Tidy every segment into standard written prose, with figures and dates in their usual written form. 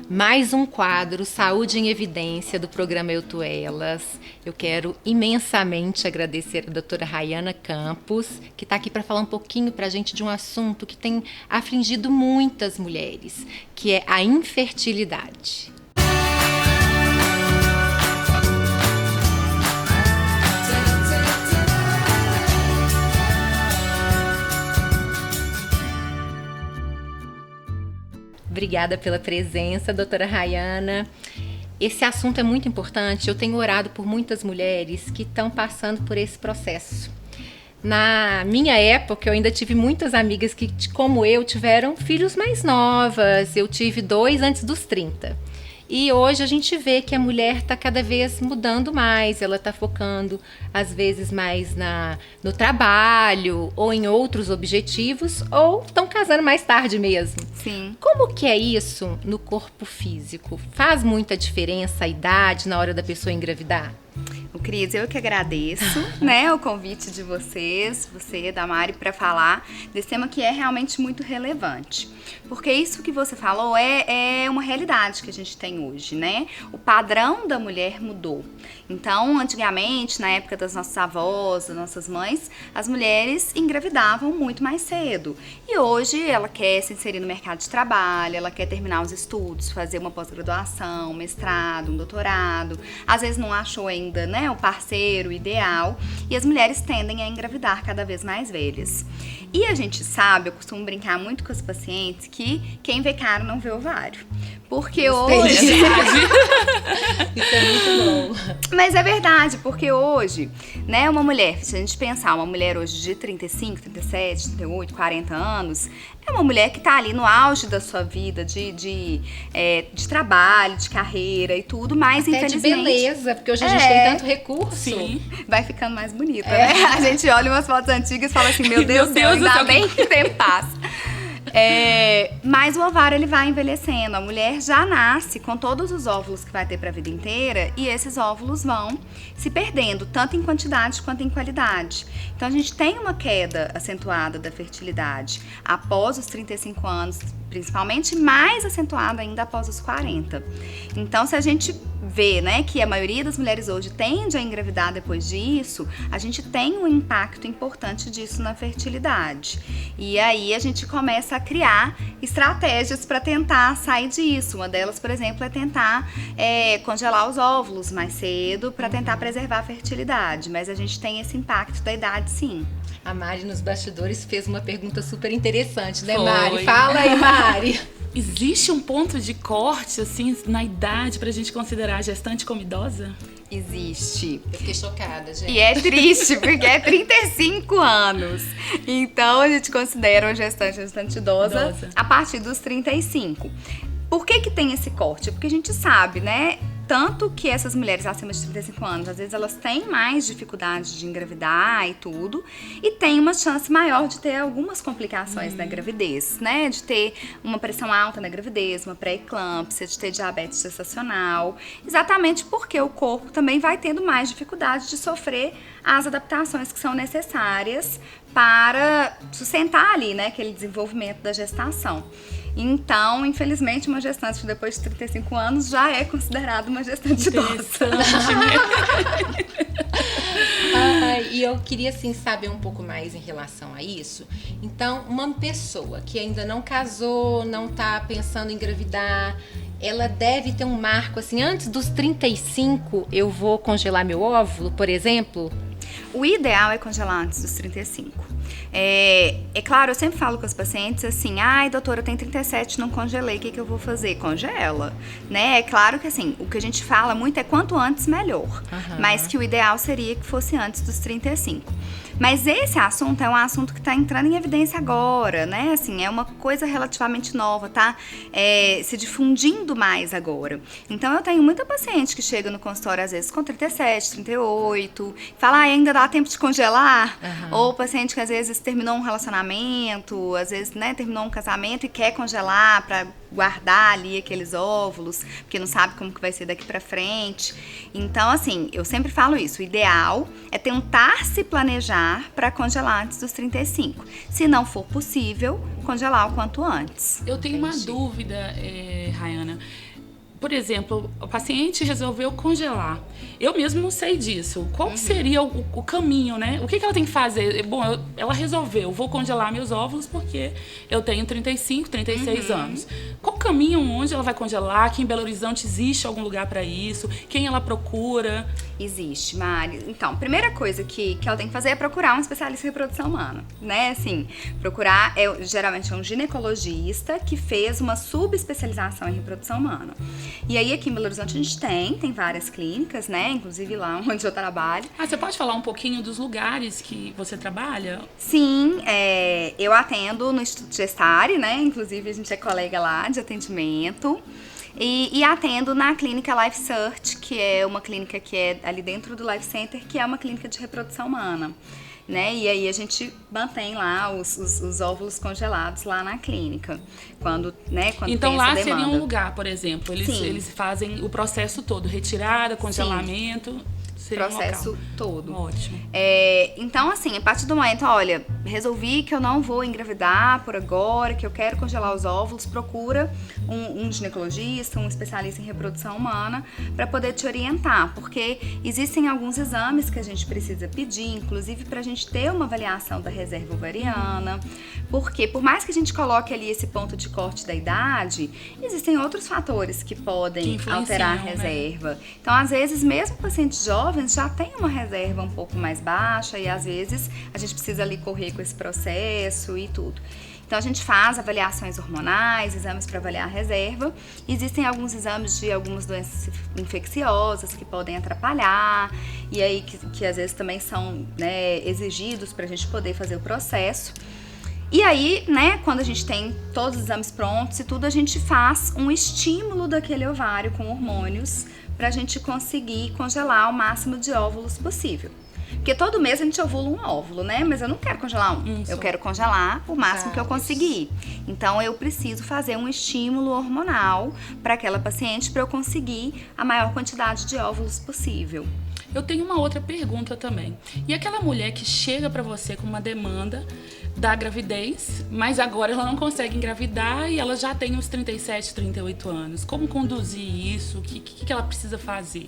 mais um quadro Saúde em Evidência do programa Eu Tu Elas. Eu quero imensamente agradecer a doutora Rayana Campos, que está aqui para falar um pouquinho para a gente de um assunto que tem afligido muitas mulheres, que é a infertilidade. Obrigada pela presença, doutora Rayana. Esse assunto é muito importante. Eu tenho orado por muitas mulheres que estão passando por esse processo. Na minha época, eu ainda tive muitas amigas que, como eu, tiveram filhos mais novas. Eu tive 2 antes dos 30. E hoje a gente vê que a mulher está cada vez mudando mais, ela está focando às vezes mais no trabalho ou em outros objetivos, ou estão casando mais tarde mesmo. Sim. Como que é isso no corpo físico? Faz muita diferença a idade na hora da pessoa engravidar? Cris, eu que agradeço, né, o convite de vocês, você, da Mari, para falar desse tema que é realmente muito relevante. Porque isso que você falou é uma realidade que a gente tem hoje, né? O padrão da mulher mudou. Então, antigamente, na época das nossas avós, das nossas mães, as mulheres engravidavam muito mais cedo. E hoje ela quer se inserir no mercado de trabalho, ela quer terminar os estudos, fazer uma pós-graduação, um mestrado, um doutorado. Às vezes não achou ainda, né, o parceiro ideal. E as mulheres tendem a engravidar cada vez mais velhas. E a gente sabe, eu costumo brincar muito com as pacientes, que quem vê caro não vê ovário. Porque hoje... Isso é muito bom. Mas é verdade, porque hoje, né, uma mulher, se a gente pensar, uma mulher hoje de 35, 37, 38, 40 anos, é uma mulher que tá ali no auge da sua vida, de trabalho, de carreira e tudo, mas até infelizmente... de beleza, porque hoje a gente tem tanto recurso. Sim, vai ficando mais bonita, né? A gente olha umas fotos antigas e fala assim, meu Deus do céu, ainda bem que o tempo passa. Mas o ovário ele vai envelhecendo, a mulher já nasce com todos os óvulos que vai ter para a vida inteira e esses óvulos vão se perdendo, tanto em quantidade quanto em qualidade. Então a gente tem uma queda acentuada da fertilidade após os 35 anos, principalmente, mais acentuada ainda após os 40. Então se a gente vê, né, que a maioria das mulheres hoje tende a engravidar depois disso, a gente tem um impacto importante disso na fertilidade. E aí a gente começa a criar estratégias para tentar sair disso. Uma delas, por exemplo, é tentar congelar os óvulos mais cedo para tentar preservar a fertilidade. Mas a gente tem esse impacto da idade, sim. A Mari, nos bastidores, fez uma pergunta super interessante, né, Foi. Mari? Fala aí, Mari. Existe um ponto de corte, assim, na idade pra gente considerar a gestante como idosa? Existe. Eu fiquei chocada, gente. E é triste, porque é 35 anos. Então, a gente considera uma gestante idosa a partir dos 35. Por que tem esse corte? Porque a gente sabe, né? Tanto que essas mulheres acima de 35 anos, às vezes elas têm mais dificuldade de engravidar e tudo, e tem uma chance maior de ter algumas complicações na gravidez, né? De ter uma pressão alta na gravidez, uma pré-eclâmpsia, de ter diabetes gestacional, exatamente porque o corpo também vai tendo mais dificuldade de sofrer as adaptações que são necessárias para sustentar ali, né, aquele desenvolvimento da gestação. Então, infelizmente, uma gestante depois de 35 anos já é considerada uma gestante idosa. E eu queria, assim, saber um pouco mais em relação a isso. Então, uma pessoa que ainda não casou, não está pensando em engravidar, ela deve ter um marco, assim, antes dos 35 eu vou congelar meu óvulo, por exemplo? O ideal é congelar antes dos 35. É claro, eu sempre falo com as pacientes assim, ai doutora, eu tenho 37, não congelei, o que eu vou fazer? Congela, né? É claro que assim, o que a gente fala muito é quanto antes melhor, mas que o ideal seria que fosse antes dos 35. Mas esse assunto é um assunto que está entrando em evidência agora, né? Assim, é uma coisa relativamente nova, tá? Se difundindo mais agora. Então, eu tenho muita paciente que chega no consultório, às vezes, com 37, 38, fala, ainda dá tempo de congelar? Ou paciente que, às vezes, terminou um relacionamento, às vezes, né, terminou um casamento e quer congelar para guardar ali aqueles óvulos, porque não sabe como que vai ser daqui pra frente. Então, assim, eu sempre falo isso, o ideal é tentar se planejar para congelar antes dos 35. Se não for possível, congelar o quanto antes. Eu tenho uma dúvida, Rayana. por exemplo, o paciente resolveu congelar. Eu mesmo não sei disso. Qual que seria o caminho, né? O que ela tem que fazer? Bom, ela resolveu, vou congelar meus óvulos porque eu tenho 35, 36 anos. Qual o caminho onde ela vai congelar? Aqui em Belo Horizonte existe algum lugar para isso? Quem ela procura? Existe, Mari. Então, primeira coisa que ela tem que fazer é procurar um especialista em reprodução humana, né? Assim, procurar, geralmente é um ginecologista que fez uma subespecialização em reprodução humana. E aí, aqui em Belo Horizonte, a gente tem várias clínicas, né? Inclusive lá onde eu trabalho. Você pode falar um pouquinho dos lugares que você trabalha? Sim, eu atendo no Instituto Gestari, né? Inclusive, a gente é colega lá de atendimento. E atendo na clínica Life Search, que é uma clínica que é ali dentro do Life Center, que é uma clínica de reprodução humana, né? E aí a gente mantém lá os óvulos congelados lá na clínica, quando então tem lá essa demanda. seria um lugar, por exemplo, eles fazem o processo todo, retirada, congelamento... Sim. Seria Processo um todo. Ótimo. Então, assim, a partir do momento, olha, resolvi que eu não vou engravidar por agora, que eu quero congelar os óvulos, procura um ginecologista, um especialista em reprodução humana, para poder te orientar, porque existem alguns exames que a gente precisa pedir, inclusive para a gente ter uma avaliação da reserva ovariana, porque por mais que a gente coloque ali esse ponto de corte da idade, existem outros fatores que podem alterar a reserva. Né? Então, às vezes, mesmo pacientes jovens já tem uma reserva um pouco mais baixa e às vezes a gente precisa ali correr com esse processo e tudo. Então a gente faz avaliações hormonais, exames para avaliar a reserva. Existem alguns exames de algumas doenças infecciosas que podem atrapalhar e aí que às vezes também são, né, exigidos para a gente poder fazer o processo. E aí, né, quando a gente tem todos os exames prontos e tudo, a gente faz um estímulo daquele ovário com hormônios pra gente conseguir congelar o máximo de óvulos possível. Porque todo mês a gente ovula um óvulo, né? Mas eu não quero congelar eu quero congelar o máximo que eu conseguir. Então eu preciso fazer um estímulo hormonal para aquela paciente para eu conseguir a maior quantidade de óvulos possível. Eu tenho uma outra pergunta também. E aquela mulher que chega para você com uma demanda da gravidez, mas agora ela não consegue engravidar e ela já tem uns 37, 38 anos. Como conduzir isso? O que ela precisa fazer?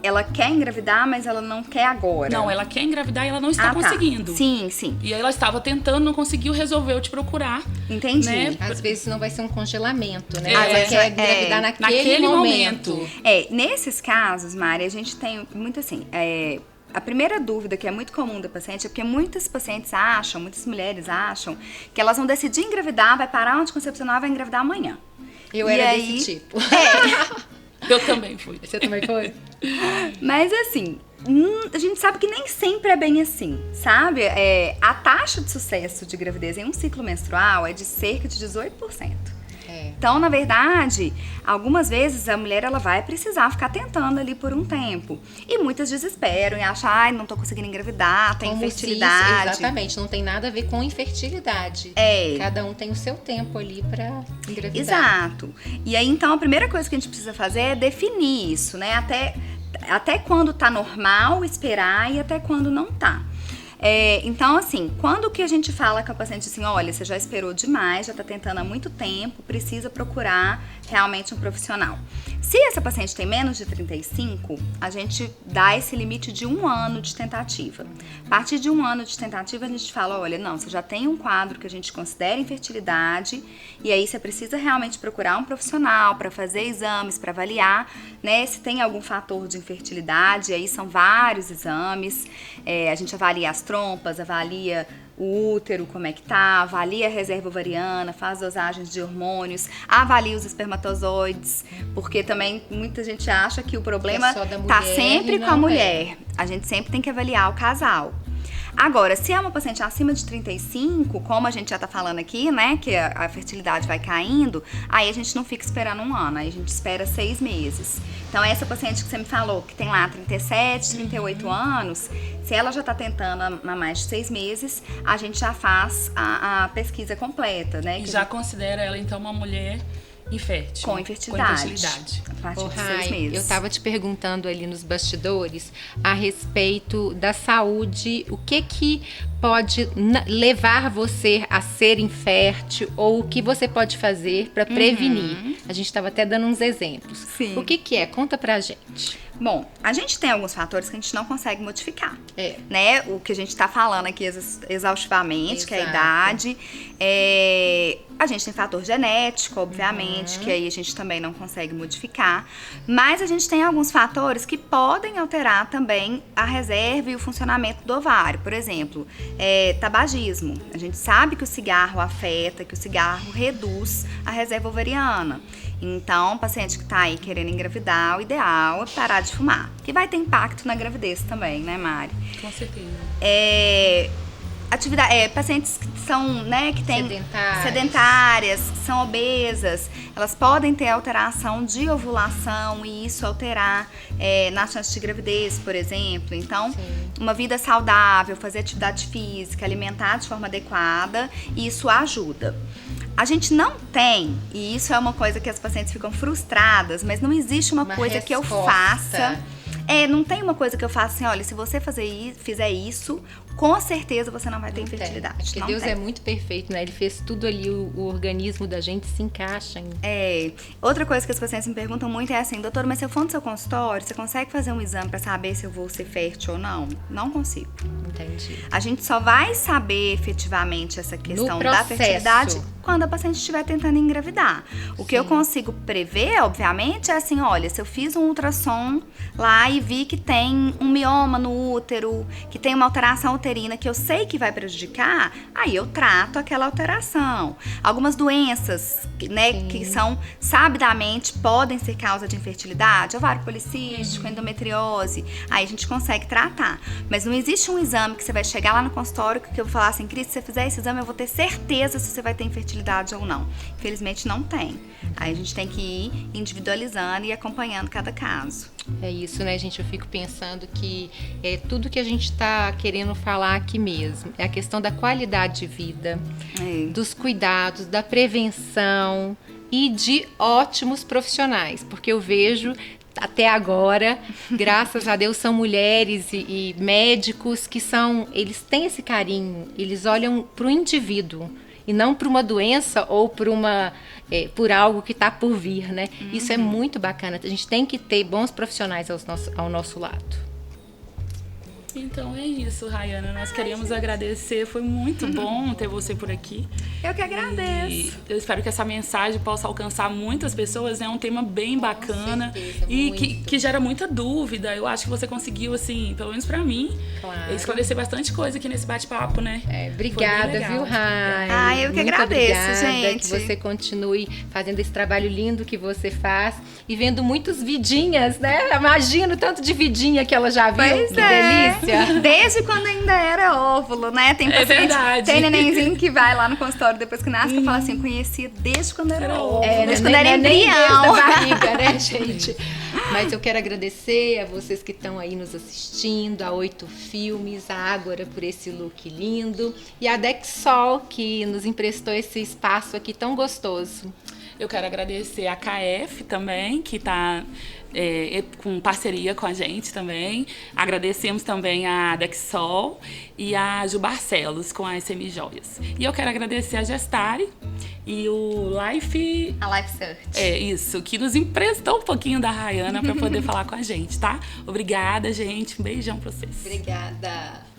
Ela quer engravidar, mas ela não quer agora. Não, ela quer engravidar e ela não está conseguindo. Sim, sim. E aí ela estava tentando, não conseguiu, resolveu te procurar. Entendi. Né? Às vezes não vai ser um congelamento, né? Ela quer engravidar naquele momento. Nesses casos, Mari, a gente tem muito assim... A primeira dúvida que é muito comum da paciente é porque muitas pacientes acham, muitas mulheres acham, que elas vão decidir engravidar, vai parar o anticoncepcional e vai engravidar amanhã. Eu era desse tipo. Eu também fui. Você também foi? Mas assim, a gente sabe que nem sempre é bem assim, sabe? A taxa de sucesso de gravidez em um ciclo menstrual é de cerca de 18%. Então, na verdade, algumas vezes a mulher ela vai precisar ficar tentando ali por um tempo. E muitas desesperam e acham, não tô conseguindo engravidar, tem infertilidade. Exatamente, não tem nada a ver com infertilidade. Cada um tem o seu tempo ali pra engravidar. Exato. E aí, então, a primeira coisa que a gente precisa fazer é definir isso, né? Até quando tá normal esperar e até quando não tá. Então, assim, quando que a gente fala com a paciente assim, olha, você já esperou demais, já tá tentando há muito tempo, precisa procurar realmente um profissional. Se essa paciente tem menos de 35, a gente dá esse limite de 1 ano de tentativa. A partir de 1 ano de tentativa, a gente fala, olha, não, você já tem um quadro que a gente considera infertilidade, e aí você precisa realmente procurar um profissional para fazer exames, para avaliar, né, se tem algum fator de infertilidade, aí são vários exames, a gente avalia as trompas, avalia o útero, como é que tá, avalia a reserva ovariana, faz dosagens de hormônios, avalia os espermatozoides, porque também muita gente acha que o problema tá sempre com a mulher. A gente sempre tem que avaliar o casal. Agora, se é uma paciente acima de 35, como a gente já tá falando aqui, né, que a fertilidade vai caindo, aí a gente não fica esperando 1 ano, aí a gente espera 6 meses. Então, essa paciente que você me falou, que tem lá 37, 38 anos, se ela já tá tentando há mais de 6 meses, a gente já faz a pesquisa completa, né? E já considera ela, então, uma mulher infértil. Com infertilidade. A partir de 6 meses. Eu tava te perguntando ali nos bastidores a respeito da saúde, o que pode levar você a ser infértil ou o que você pode fazer para prevenir. A gente estava até dando uns exemplos. Sim. O que é? Conta pra gente. Bom, a gente tem alguns fatores que a gente não consegue modificar, É. né? O que a gente tá falando aqui exaustivamente, que é a Exato. idade. A gente tem fator genético, obviamente, que aí a gente também não consegue modificar. Mas a gente tem alguns fatores que podem alterar também a reserva e o funcionamento do ovário. Por exemplo, tabagismo. A gente sabe que o cigarro afeta, que o cigarro reduz a reserva ovariana. Então, o paciente que tá aí querendo engravidar, o ideal é parar de fumar. Que vai ter impacto na gravidez também, né, Mari? Com certeza. Pacientes que são, né, que têm Sedentárias. que são obesas, elas podem ter alteração de ovulação e isso alterar na chance de gravidez, por exemplo. Então, uma vida saudável, fazer atividade física, alimentar de forma adequada, isso ajuda. A gente não tem, e isso é uma coisa que as pacientes ficam frustradas, mas não existe uma coisa resposta. que eu faça. Não tem uma coisa que eu faça assim, olha, se você fizer isso, com certeza você não vai ter infertilidade. Porque não Deus tem. é muito perfeito, né? Ele fez tudo ali, o organismo da gente se encaixa em... Outra coisa que as pacientes me perguntam muito é assim, doutora, mas se eu for no seu consultório, você consegue fazer um exame pra saber se eu vou ser fértil ou não? Não consigo. Entendi. A gente só vai saber efetivamente essa questão da processo. fertilidade quando a paciente estiver tentando engravidar. O que eu consigo prever, obviamente, é assim, olha, se eu fiz um ultrassom lá e vi que tem um mioma no útero, que tem uma alteração uterina que eu sei que vai prejudicar, aí eu trato aquela alteração. Algumas doenças, né, que são sabidamente podem ser causa de infertilidade, ovário policístico, endometriose, aí a gente consegue tratar. Mas não existe um exame que você vai chegar lá no consultório que eu vou falar assim, Cris, se você fizer esse exame eu vou ter certeza se você vai ter infertilidade ou não. Infelizmente não tem. Aí a gente tem que ir individualizando e acompanhando cada caso. É isso, né, gente? Eu fico pensando que é tudo que a gente está querendo falar aqui mesmo. É a questão da qualidade de vida, dos cuidados, da prevenção e de ótimos profissionais. Porque eu vejo, até agora, graças a Deus, são mulheres e médicos que eles têm esse carinho, eles olham para o indivíduo e não para uma doença ou por algo que está por vir, né? Isso é muito bacana. A gente tem que ter bons profissionais ao nosso lado. Então é isso, Rayana. Nós queríamos agradecer. Foi muito bom ter você por aqui. Eu que agradeço. E eu espero que essa mensagem possa alcançar muitas pessoas. É um tema bem bacana certeza, e muito. que gera muita dúvida. Eu acho que você conseguiu, assim, pelo menos pra mim, Claro. esclarecer bastante coisa aqui nesse bate-papo, né? Obrigada, Foi bem legal. viu, Rai? Eu que Muito agradeço, obrigada, gente. Que você continue fazendo esse trabalho lindo que você faz e vendo muitos vidinhas, né? Imagino tanto de vidinha que ela já viu. Pois que é. delícia. Desde quando ainda era óvulo, né? Tem paciente, verdade. tem nenenzinho que vai lá no consultório depois que nasce, que fala assim, conhecia desde quando era óvulo, desde quando era nem desde a embrião. barriga, né, gente? Mas eu quero agradecer a vocês que estão aí nos assistindo, a 8 Filmes, a Ágora por esse look lindo e a Dexol que nos emprestou esse espaço aqui tão gostoso. Eu quero agradecer a KF também, que está com parceria com a gente também. Agradecemos também a Dexol e a Ju Barcelos com a SM Joias. E eu quero agradecer a Gestare e o Life... A Life Search. Isso, que nos emprestou um pouquinho da Rayana para poder falar com a gente, tá? Obrigada, gente. Um beijão para vocês. Obrigada.